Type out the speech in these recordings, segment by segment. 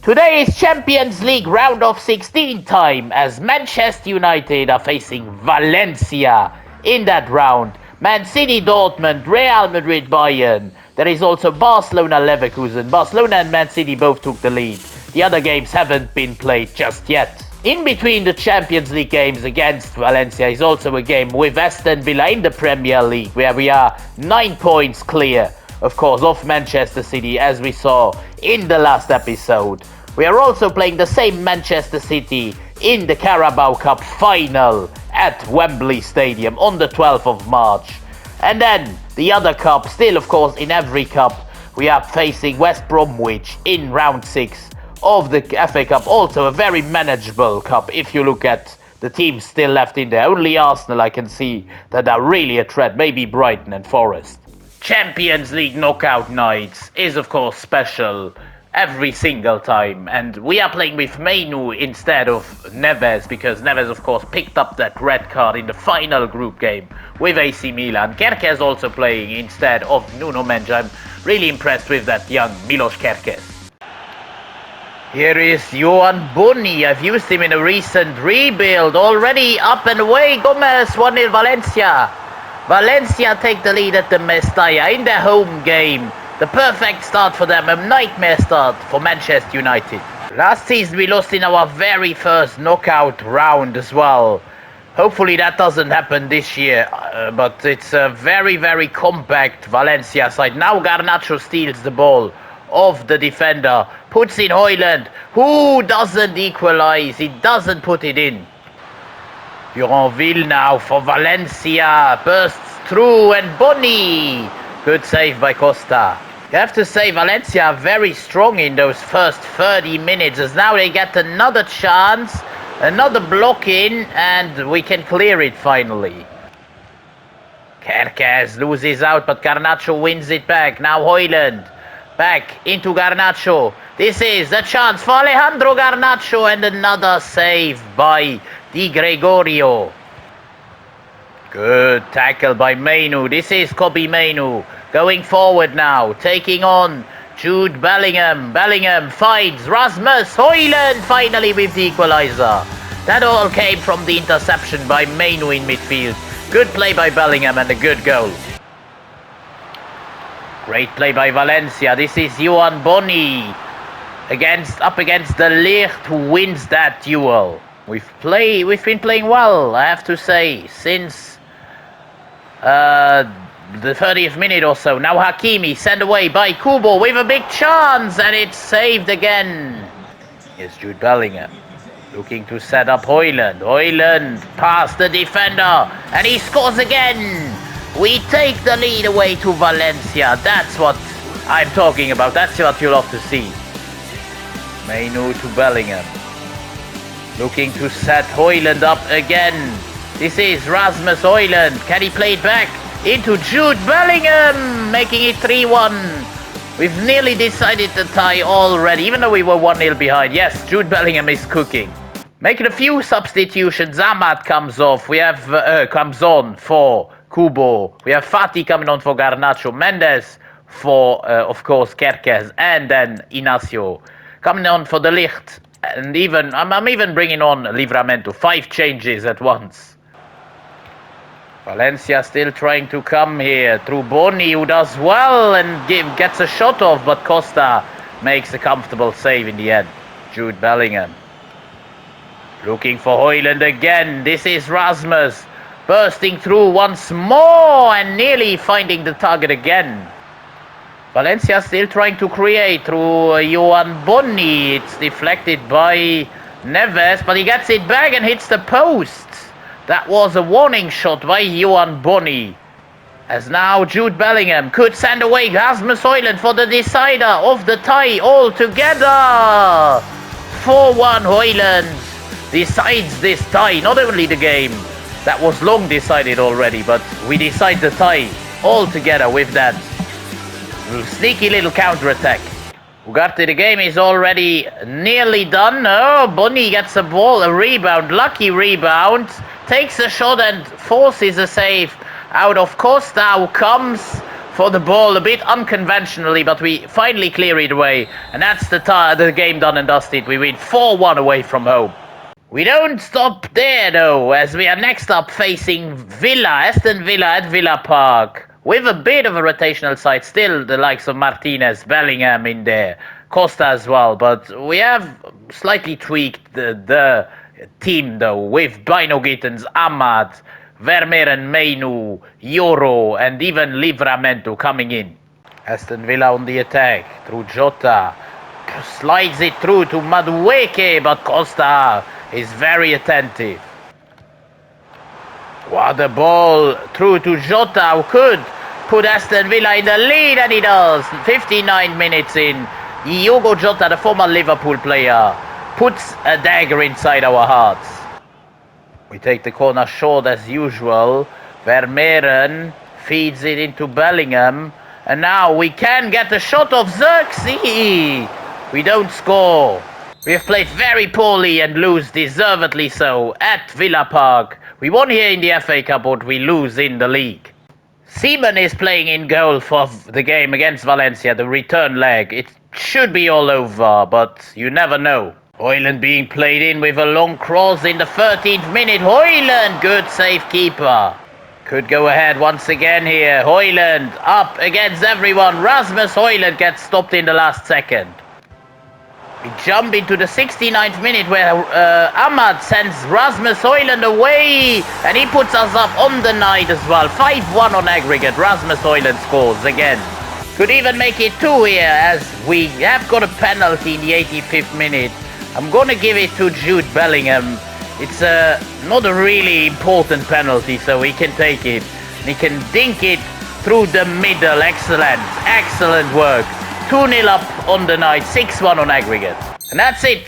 Today is Champions League round of 16 time as Manchester United are facing Valencia in that round. Man City, Dortmund, Real Madrid, Bayern. There is also Barcelona, Leverkusen. Barcelona and Man City both took the lead. The other games haven't been played just yet. In between the Champions League games against Valencia is also a game with Aston Villa in the Premier League, where we are 9 points clear, of course, of Manchester City, as we saw in the last episode. We are also playing the same Manchester City in the Carabao Cup final at Wembley Stadium on the 12th of March. And then the other cup, still of course in every cup, we are facing West Bromwich in round 6 of the FA Cup. Also a very manageable cup if you look at the teams still left in there. Only Arsenal I can see that are really a threat, maybe Brighton and Forest. Champions League knockout nights is of course special every single time, and we are playing with Menu instead of Neves, because Neves of course picked up that red card in the final group game with AC Milan. Kerkez also playing instead of Nuno Mendes. I'm really impressed with that young Milos Kerkez. Here is Johan Boni. I've used him in a recent rebuild. Already up and away. Gomez 1-0 Valencia. Valencia take the lead at the Mestalla in their home game. The perfect start for them, a nightmare start for Manchester United. Last season we lost in our very first knockout round as well. Hopefully that doesn't happen this year, but it's a very, very compact Valencia side. Now Garnacho steals the ball of the defender, puts in Højlund, who doesn't equalize, he doesn't put it in. Duranville now for Valencia, bursts through and Boni. Good save by Costa. You have to say Valencia are very strong in those first 30 minutes, as now they get another chance, another block in, and we can clear it finally. Kerkez loses out, but Garnacho wins it back. Now Højlund back into Garnacho. This is the chance for Alejandro Garnacho, and another save by Di Gregorio. Good tackle by Menu. This is Kobe Menu going forward now, taking on Jude Bellingham. Bellingham finds Rasmus Højlund finally with the equalizer. That all came from the interception by Menu in midfield. Good play by Bellingham and a good goal. Great play by Valencia. This is Johan Boni up against the Ligt, who wins that duel. We've been playing well, I have to say, since the 30th minute or so. Now Hakimi sent away by Kubo with a big chance, and it's saved again. Here's Jude Bellingham looking to set up Højlund. Højlund past the defender, and he scores again. We take the lead away to Valencia. That's what I'm talking about. That's what you love to see. Menu to Bellingham, looking to set Højlund up again. This is Rasmus Højlund. Can he play it back into Jude Bellingham, making it 3-1. We've nearly decided the tie already, even though we were 1-0 behind. Yes, Jude Bellingham is cooking. Making a few substitutions. Ahmad comes on for Kubo. We have Fati coming on for Garnacho. Mendes for, of course, Kerkez. And then Inacio coming on for the Ligt. And I'm even bringing on Livramento. 5 changes at once. Valencia still trying to come here through Boni, who does well and gets a shot off, but Costa makes a comfortable save in the end. Jude Bellingham looking for Højlund again. This is Rasmus bursting through once more and nearly finding the target again. Valencia still trying to create through Johan Boni. It's deflected by Neves, but he gets it back and hits the post. That was a warning shot by Johan Boni. As now Jude Bellingham could send away Rasmus Højlund for the decider of the tie altogether. 4-1 Højlund decides this tie, not only the game that was long decided already, but we decide the tie altogether with that sneaky little counter-attack. Ugarte, the game is already nearly done. Oh, Boni gets a ball, a rebound, lucky rebound. Takes a shot and forces a save out of Costa, who comes for the ball a bit unconventionally, but we finally clear it away. And that's the game done and dusted. We win 4-1 away from home. We don't stop there though, as we are next up facing Aston Villa at Villa Park. With a bit of a rotational side, still the likes of Martinez, Bellingham in there, Costa as well. But we have slightly tweaked the team though, with Bino Gittens, Ahmad, Vermeeren, Mainu, Yoro, and even Livramento coming in. Aston Villa on the attack through Jota. Slides it through to Madueke, but Costa is very attentive. What a ball through to Jota, who could put Aston Villa in the lead, and he does. 59 minutes in. Diogo Jota, the former Liverpool player, puts a dagger inside our hearts. We take the corner short as usual. Vermeeren feeds it into Bellingham. And now we can get a shot of Xerxes. We don't score. We have played very poorly and lose deservedly so at Villa Park. We won here in the FA Cup, but we lose in the league. Seaman is playing in goal for the game against Valencia, the return leg. It should be all over, but you never know. Højlund being played in with a long cross in the 13th minute. Højlund, good save keeper. Could go ahead once again here. Højlund up against everyone. Rasmus Højlund gets stopped in the last second. We jump into the 69th minute where Ahmad sends Rasmus Højlund away, and he puts us up on the night as well. 5-1 on aggregate. Rasmus Højlund scores again. Could even make it 2 here, as we have got a penalty in the 85th minute. I'm going to give it to Jude Bellingham. It's not a really important penalty, so he can take it. He can dink it through the middle. Excellent. Excellent work. 2-0 up on the night, 6-1 on aggregate. And that's it.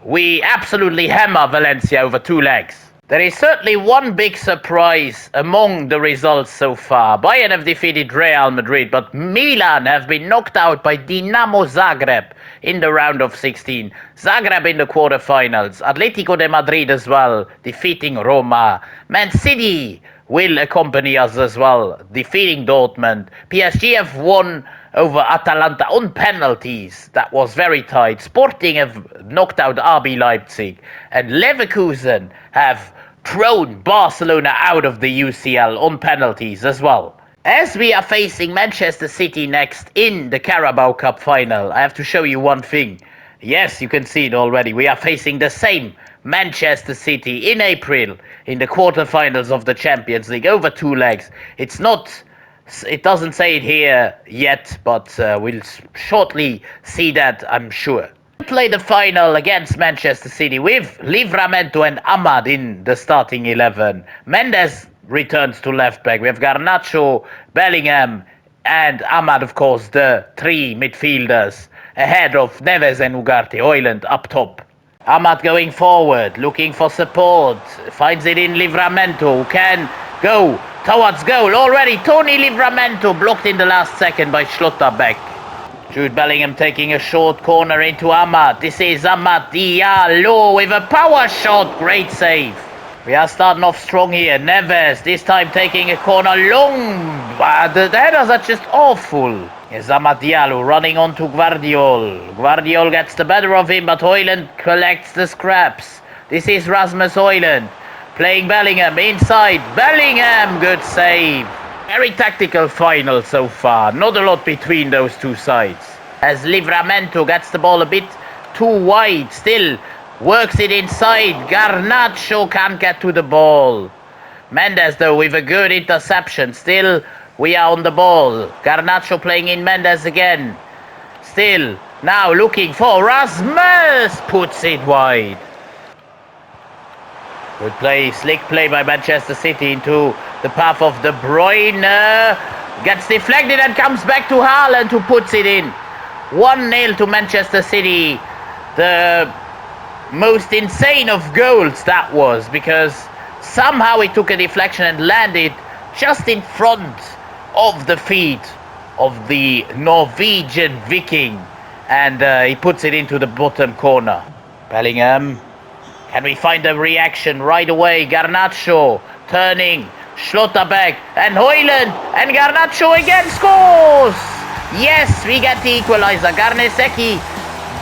We absolutely hammer Valencia over 2 legs. There is certainly one big surprise among the results so far. Bayern have defeated Real Madrid, but Milan have been knocked out by Dinamo Zagreb in the round of 16. Zagreb in the quarterfinals. Atletico de Madrid as well, defeating Roma. Man City will accompany us as well, defeating Dortmund. PSG have won over Atalanta on penalties. That was very tight. Sporting have knocked out RB Leipzig. And Leverkusen have thrown Barcelona out of the UCL on penalties as well. As we are facing Manchester City next in the Carabao Cup final, I have to show you one thing. Yes, you can see it already. We are facing the same Manchester City in April in the quarterfinals of the Champions League over 2 legs. It doesn't say it here yet, but we'll shortly see that, I'm sure. We play the final against Manchester City with Livramento and Ahmad in the starting 11. Mendes returns to left back. We have Garnacho, Bellingham, and Ahmad, of course, the 3 midfielders ahead of Neves and Ugarte. Højlund up top. Ahmad going forward, looking for support. Finds it in Livramento, who can go towards goal already. Tony Livramento blocked in the last second by Schlotterbeck. Jude Bellingham taking a short corner into Ahmad. This is Ahmad Diallo with a power shot. Great save. We are starting off strong here. Neves this time taking a corner long. The headers are just awful. Here's Ahmad Diallo running on to Guardiol. Guardiol gets the better of him, but Højlund collects the scraps. This is Rasmus Højlund. Playing Bellingham inside. Bellingham, good save. Very tactical final so far. Not a lot between those 2 sides. As Livramento gets the ball a bit too wide. Still works it inside. Garnacho can't get to the ball. Mendes though with a good interception. Still we are on the ball. Garnacho playing in Mendes again. Still now looking for Rasmus. Puts it wide. Good play, slick play by Manchester City into the path of De Bruyne. Gets deflected and comes back to Haaland, who puts it in. 1-0 to Manchester City. The most insane of goals that was, because somehow he took a deflection and landed just in front of the feet of the Norwegian Viking. And he puts it into the bottom corner. Bellingham. Can we find a reaction right away? Garnacho turning Schlotterbeck and Hoyland and Garnacho again scores! Yes, we get the equalizer. Garnesecchi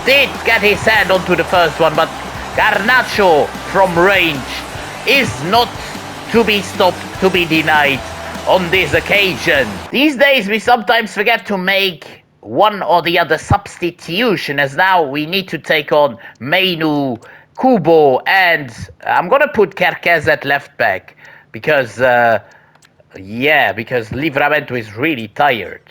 did get his hand onto the first one, but Garnacho from range is not to be stopped, to be denied on this occasion. These days we sometimes forget to make one or the other substitution, as now we need to take on Mainu, Kubo, and I'm gonna put Kerkez at left back because because Livramento is really tired.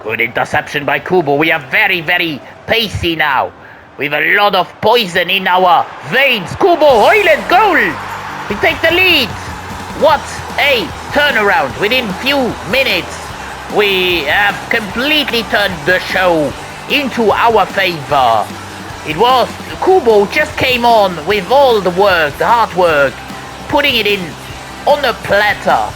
Good interception by Kubo. We are very, very pacey now. We have a lot of poison in our veins. Kubo, Hoyland, goal! We take the lead. What a turnaround. Within few minutes, we have completely turned the show into our favor. It was Kubo just came on with all the work, the hard work, putting it in on a platter,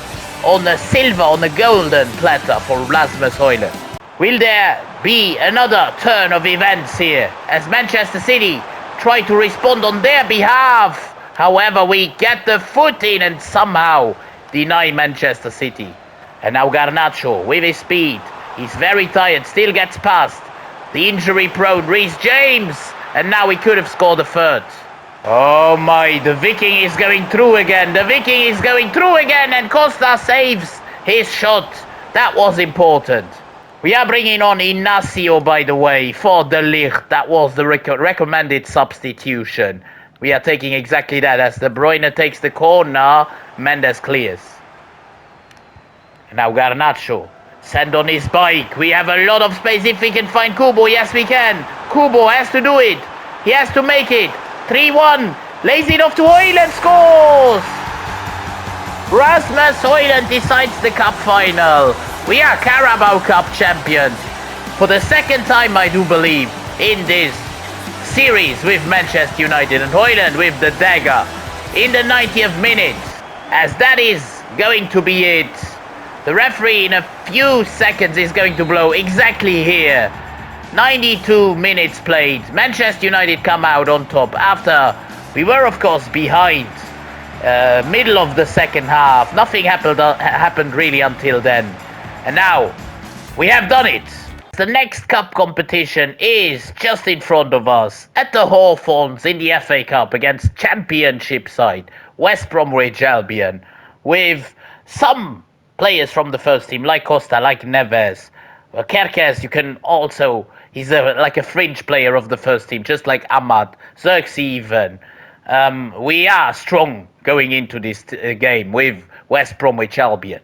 on a silver, on a golden platter for Rasmus Hoyland. Will there be another turn of events here as Manchester City try to respond on their behalf? However, we get the foot in and somehow deny Manchester City. And now Garnacho with his speed. He's very tired, still gets past the injury-prone Reece James. And now he could have scored the third. Oh my, the Viking is going through again. The Viking is going through again and Costa saves his shot. That was important. We are bringing on Inacio, by the way, for De Ligt. That was the recommended substitution. We are taking exactly that. As De Bruyne takes the corner, Mendes clears. And now Garnacho. Send on his bike. We have a lot of space if we can find Kubo. Yes, we can. Kubo has to do it. He has to make it. 3-1. Lays it off to Hoyland. Scores! Rasmus Hoyland decides the cup final. We are Carabao Cup champions for the second time, I do believe, in this series with Manchester United, and Hoyland with the dagger in the 90th minute, as that is going to be it. The referee in a few seconds is going to blow exactly here. 92 minutes played. Manchester United come out on top after we were of course behind. Middle of the second half. Nothing happened really until then. And now, we have done it. The next cup competition is just in front of us at the Hawthorns in the FA Cup against Championship side West Bromwich Albion, with some players from the first team like Costa, like Neves. Kerkez, you can also, he's like a fringe player of the first team, just like Ahmad, Xerxes even. We are strong going into this game with West Bromwich Albion.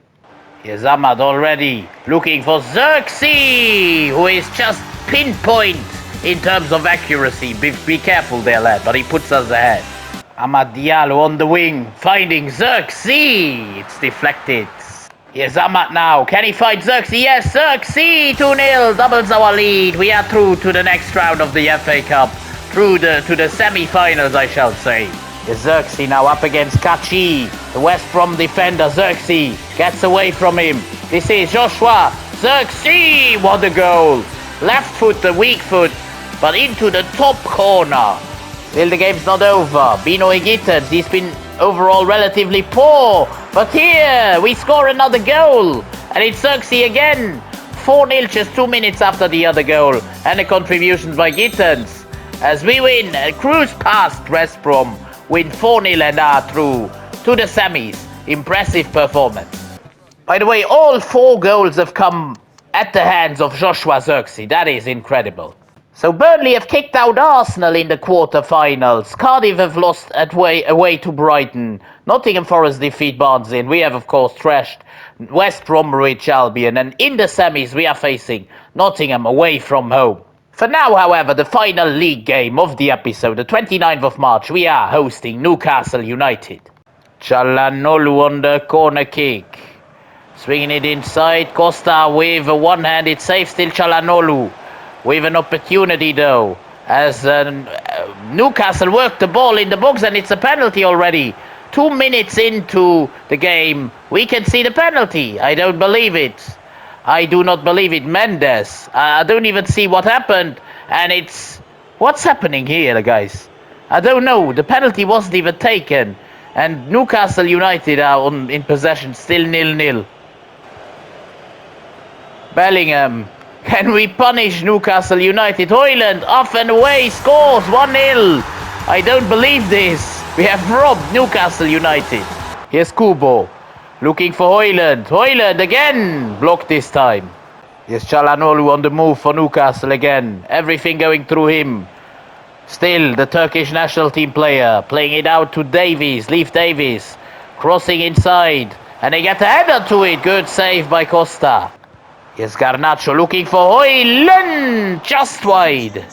Here's Ahmad already looking for Xerxes, who is just pinpoint in terms of accuracy. Be careful there, lad, but he puts us ahead. Amad Diallo on the wing, finding Xerxes. It's deflected. Here's Ahmad now. Can he find Xerxes? Yes, Xerxes! 2-0, doubles our lead. We are through to the next round of the FA Cup. Through to the semi-finals, I shall say. Xerxes now up against Kachi. The West Brom defender, Xerxes, gets away from him. This is Joshua. Xerxes! What a goal! Left foot, the weak foot, but into the top corner. Still, the game's not over. Bino Higuita, he's been overall relatively poor. But here, we score another goal. And it's Xerxes again. 4-0 just 2 minutes after the other goal. And a contribution by Gittens. As we win, cruise past West Brom. Win 4-0 and are through to the semis. Impressive performance. By the way, all 4 goals have come at the hands of Joshua Xerxes. That is incredible. So Burnley have kicked out Arsenal in the quarter-finals. Cardiff have lost away to Brighton. Nottingham Forest defeat Barnsley. We have, of course, thrashed West Bromwich Albion. And in the semis, we are facing Nottingham away from home. For now, however, the final league game of the episode, the 29th of March, we are hosting Newcastle United. Çalhanoğlu on the corner kick. Swinging it inside. Costa with a one-handed save. Still Çalhanoğlu with an opportunity though. As Newcastle worked the ball in the box, and it's a penalty already. 2 minutes into the game, we can see the penalty. I don't believe it. I do not believe it. Mendes. I don't even see what happened. And it's... What's happening here, guys? I don't know. The penalty wasn't even taken. And Newcastle United are in possession, still 0-0. Bellingham. Can we punish Newcastle United? Højlund off and away, scores 1-0. I don't believe this. We have robbed Newcastle United. Here's Kubo. Looking for Højlund. Højlund again. Blocked this time. Here's Çalhanoğlu on the move for Newcastle again. Everything going through him. Still the Turkish national team player. Playing it out to Davies. Leif Davies. Crossing inside. And they get a header to it. Good save by Costa. Here's Garnacho looking for Højlund. Just wide.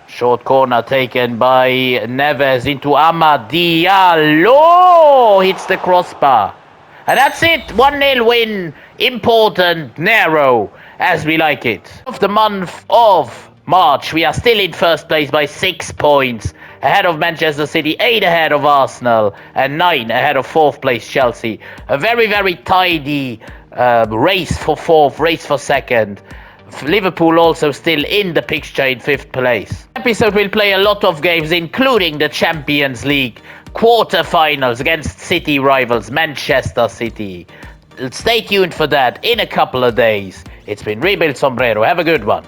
Short corner taken by Neves into Amad Diallo. Hits the crossbar. And that's it. 1-0 win. Important, narrow, as we like it. Of the month of March, we are still in first place by 6 points. Ahead of Manchester City, 8 ahead of Arsenal, and 9 ahead of 4th place Chelsea. A very, very tidy race for 4th, race for 2nd. Liverpool also still in the picture in 5th place. Episode will play a lot of games, including the Champions League quarter-finals against City rivals Manchester City. Stay tuned for that in a couple of days. It's been Rebuild Sombrero. Have a good one.